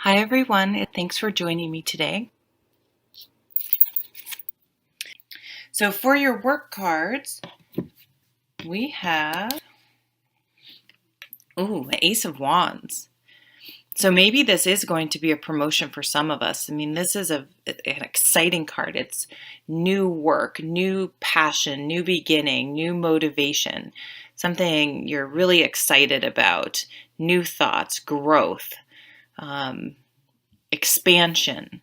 Hi everyone, and thanks for joining me today. So for your work cards, we have, Ace of Wands. So maybe this is going to be a promotion for some of us. I mean, this is an exciting card. It's new work, new passion, new beginning, new motivation, something you're really excited about, new thoughts, growth, expansion.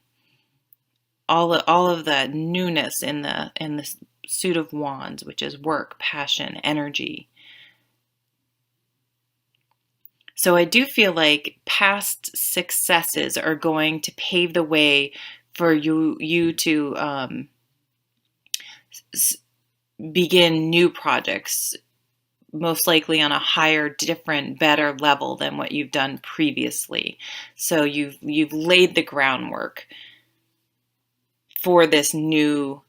All of the newness in the suit of wands, which is work, passion, energy. So I do feel like past successes are going to pave the way for you to begin new projects, most likely on a higher, different, better level than what you've done previously. So you've laid the groundwork for this new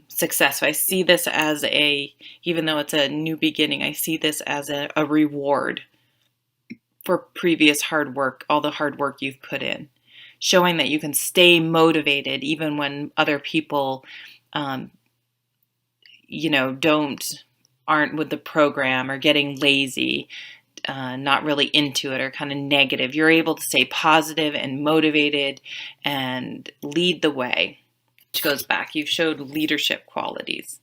success. So I see this as even though it's a new beginning, I see this as a reward for previous hard work, all the hard work you've put in, showing that you can stay motivated even when other people, aren't with the program or getting lazy, not really into it or kind of negative. You're able to stay positive and motivated and lead the way. Which goes back, you've showed leadership qualities.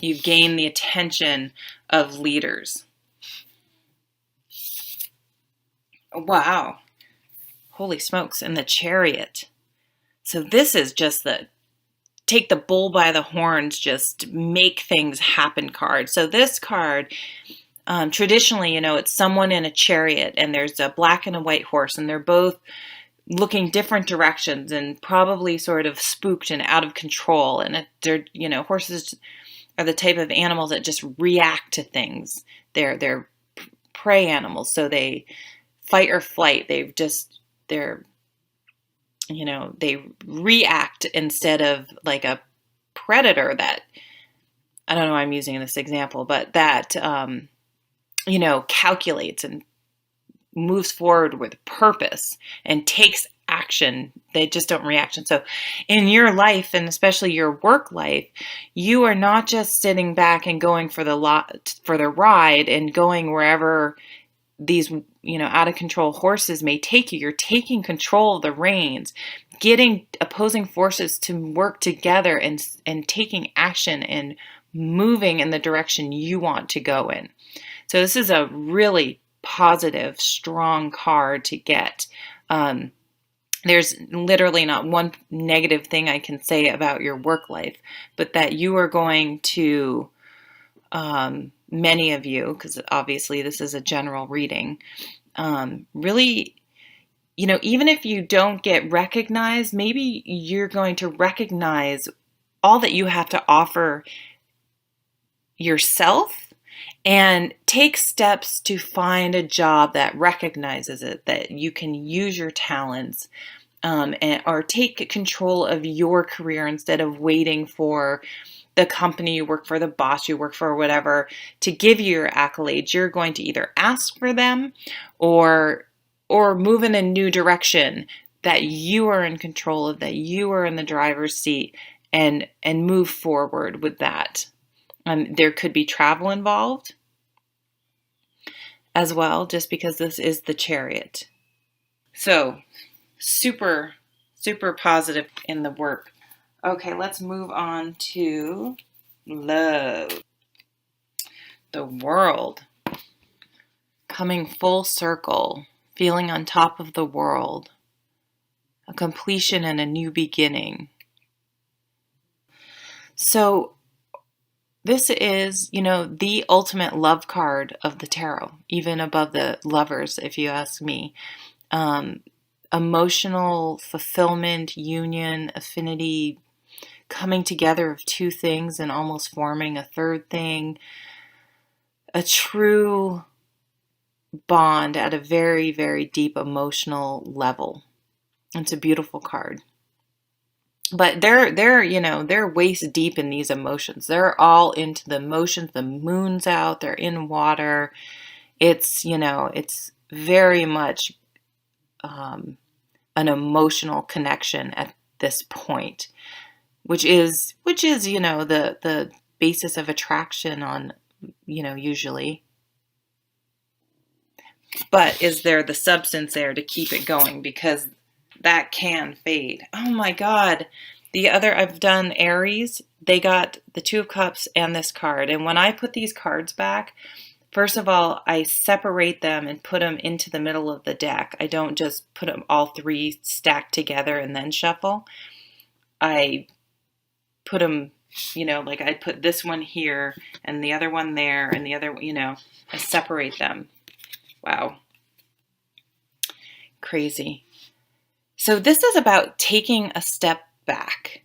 You've gained the attention of leaders. Wow. Holy smokes. And the Chariot. So this is just the take the bull by the horns, just make things happen card. So this card, traditionally, it's someone in a chariot and there's a black and a white horse and they're both looking different directions and probably sort of spooked and out of control. And they're, horses are the type of animals that just react to things. They're prey animals. So they fight or flight. They react instead of like a predator that, I don't know why I'm using this example, but that, calculates and moves forward with purpose and takes action. They just don't react. And so in your life, and especially your work life, you are not just sitting back and going for the ride and going wherever these, out of control horses may take you. You're taking control of the reins, getting opposing forces to work together and taking action and moving in the direction you want to go in. So this is a really positive, strong card to get. There's literally not one negative thing I can say about your work life, but that you are going to, many of you, because obviously this is a general reading, really, even if you don't get recognized, maybe you're going to recognize all that you have to offer yourself and take steps to find a job that recognizes it, that you can use your talents, or take control of your career instead of waiting for the company you work for, the boss you work for, or whatever, to give you your accolades. You're going to either ask for them or move in a new direction that you are in control of, that you are in the driver's seat, and move forward with that. There could be travel involved as well, just because this is the Chariot. So super, super positive in the work. Okay, let's move on to love. The World. Coming full circle, feeling on top of the world. A completion and a new beginning. So this is, the ultimate love card of the tarot, even above the Lovers, if you ask me. Emotional fulfillment, union, affinity, coming together of two things and almost forming a third thing. A true bond at a very, very deep emotional level. It's a beautiful card. But they're waist deep in these emotions. They're all into the emotions. The moon's out. They're in water. It's very much an emotional connection at this point, which is the basis of attraction on usually. But is there the substance there to keep it going? Because that can fade. Oh my God. I've done Aries. They got the Two of Cups and this card. And when I put these cards back, first of all, I separate them and put them into the middle of the deck. I don't just put them all three stacked together and then shuffle. I put them, like I put this one here and the other one there and the other, I separate them. Wow. Crazy. So this is about taking a step back.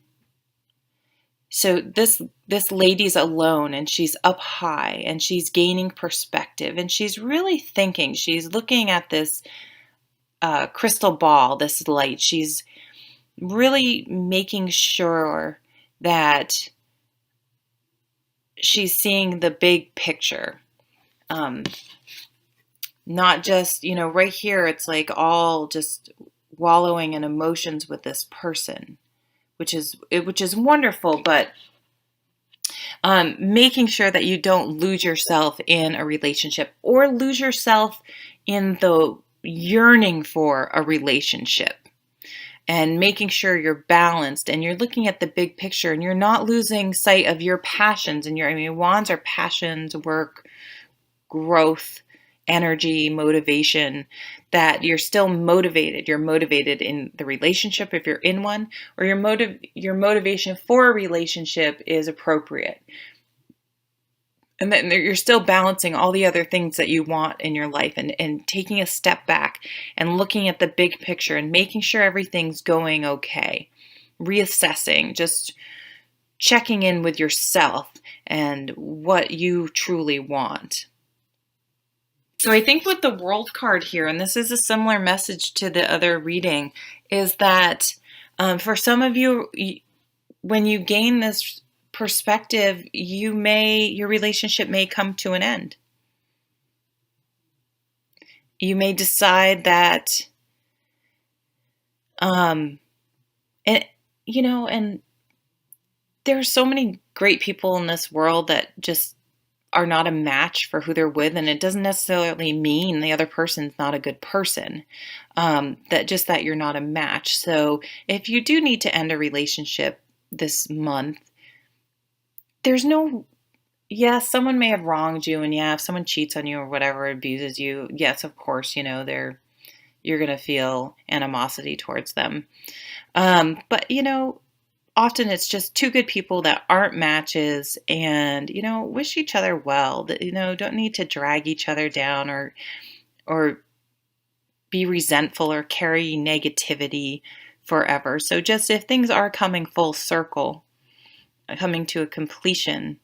So this lady's alone and she's up high and she's gaining perspective and she's really thinking. She's looking at this crystal ball, this light. She's really making sure that she's seeing the big picture. Not just, right here, it's like all just wallowing in emotions with this person, which is wonderful, but making sure that you don't lose yourself in a relationship or lose yourself in the yearning for a relationship, and making sure you're balanced and you're looking at the big picture and you're not losing sight of your passions and wands are passions, work, growth, energy, motivation, that you're still motivated. You're motivated in the relationship if you're in one, or your motivation for a relationship is appropriate. And then you're still balancing all the other things that you want in your life and taking a step back and looking at the big picture and making sure everything's going okay. Reassessing, just checking in with yourself and what you truly want. So I think with the World card here, and this is a similar message to the other reading, is that for some of you, when you gain this perspective, your relationship may come to an end. You may decide that, and there are so many great people in this world that just are not a match for who they're with, and it doesn't necessarily mean the other person's not a good person, that you're not a match. So if you do need to end a relationship this month, someone may have wronged you, and if someone cheats on you or whatever, abuses you, yes, of course, you're going to feel animosity towards them. But often it's just two good people that aren't matches and, wish each other well, that, don't need to drag each other down or be resentful or carry negativity forever. So just if things are coming full circle, coming to a completion,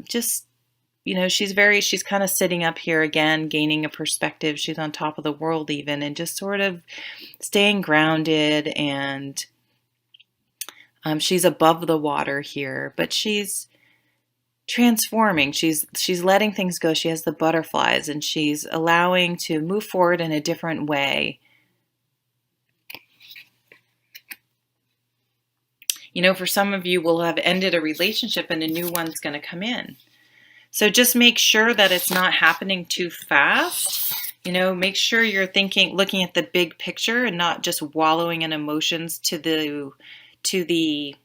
she's kind of sitting up here again, gaining a perspective. She's on top of the world even, and just sort of staying grounded, and she's above the water here, but she's transforming. She's letting things go. She has the butterflies, and she's allowing to move forward in a different way. For some of you will have ended a relationship and a new one's going to come in. So just make sure that it's not happening too fast. Make sure you're looking at the big picture and not just wallowing in emotions to the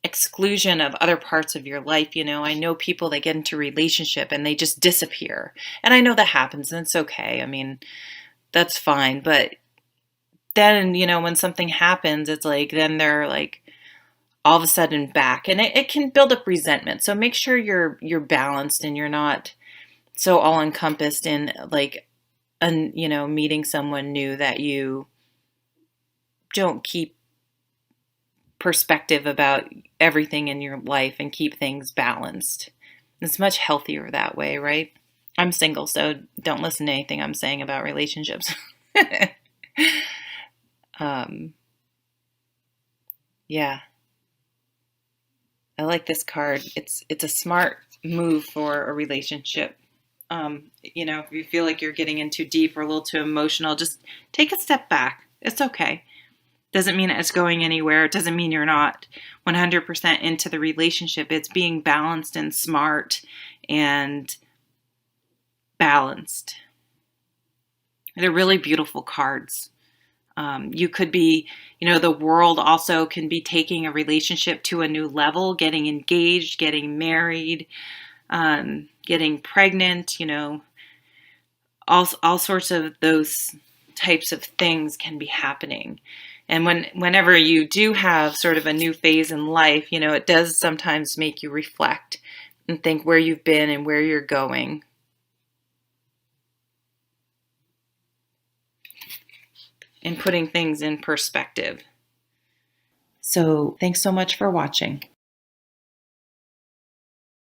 exclusion of other parts of your life. I know people that get into a relationship and they just disappear. And I know that happens, and it's okay. That's fine. But then, when something happens, it's like, then they're like all of a sudden back, and it can build up resentment. So make sure you're balanced and you're not so all encompassed in meeting someone new that you don't keep perspective about everything in your life and keep things balanced. It's much healthier that way, right? I'm single, so don't listen to anything I'm saying about relationships. Yeah. I like this card. It's a smart move for a relationship. If you feel like you're getting in too deep or a little too emotional, just take a step back. It's okay. Doesn't mean it's going anywhere. It doesn't mean you're not 100% into the relationship. It's being balanced and smart and balanced. They're really beautiful cards. You could be, the world also can be taking a relationship to a new level, getting engaged, getting married, getting pregnant, all sorts of those types of things can be happening. And whenever you do have sort of a new phase in life, it does sometimes make you reflect and think where you've been and where you're going. And putting things in perspective. So thanks so much for watching.